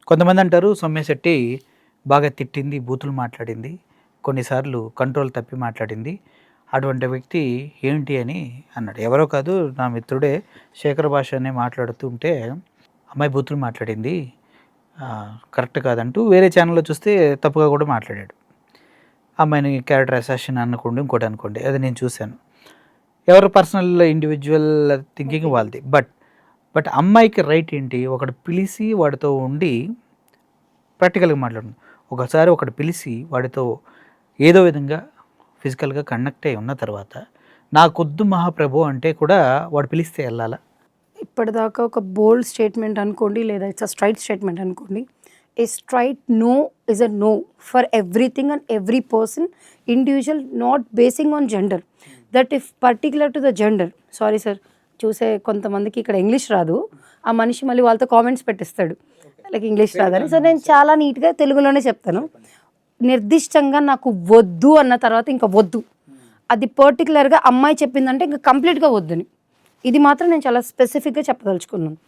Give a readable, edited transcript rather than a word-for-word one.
కొంతమంది అంటారు సౌమ్యశెట్టి బాగా తిట్టింది, బూతులు మాట్లాడింది, కొన్నిసార్లు కంట్రోల్ తప్పి మాట్లాడింది. అటువంటి వ్యక్తి ఏంటి అని అన్నాడు. ఎవరో కాదు, నా మిత్రుడే శేఖర్ భాష అనే మాట్లాడుతూ ఉంటే అమ్మాయి బూతులు మాట్లాడింది, కరెక్ట్ కాదంటూ వేరే ఛానల్లో చూస్తే తప్పుగా కూడా మాట్లాడాడు. అమ్మాయిని క్యారెక్టర్ అసాసిన్ అనుకోండి, ఇంకోటి అనుకోండి, అది నేను చూశాను. ఎవరు పర్సనల్ ఇండివిజువల్ థింకింగ్ వాళ్ళది. బట్ అమ్మాయికి రైట్ ఏంటి? ఒకడు పిలిచి వాడితో ఉండి ప్రాక్టికల్గా మాట్లాడు. ఒకసారి ఒకడు పిలిచి వాడితో ఏదో విధంగా ఫిజికల్గా కనెక్ట్ అయి ఉన్న తర్వాత నాకొద్దు మహాప్రభు అంటే కూడా వాడు పిలిస్తే వెళ్ళాలా? ఇప్పటిదాకా ఒక బోల్డ్ స్టేట్మెంట్ అనుకోండి, లేదా ఇట్స్ అ స్ట్రైట్ స్టేట్మెంట్ అనుకోండి. A straight no is a no for everything and every person individual, not basing on gender. That if particular to the gender, sorry sir, చూసే కొంతమందికి ఇక్కడ ఇంగ్లీష్ రాదు, ఆ మనిషి మళ్ళీ వాళ్ళతో కామెంట్స్ పెట్టిస్తాడు లైక్ ఇంగ్లీష్ రాదని. సో నేను చాలా నీట్గా తెలుగులోనే చెప్తాను. నిర్దిష్టంగా నాకు వద్దు అన్న తర్వాత ఇంకా వద్దు, అది పర్టికులర్గా అమ్మాయి చెప్పిందంటే ఇంకా కంప్లీట్గా వద్దని. ఇది మాత్రం నేను చాలా స్పెసిఫిక్గా చెప్పదలుచుకున్నాను.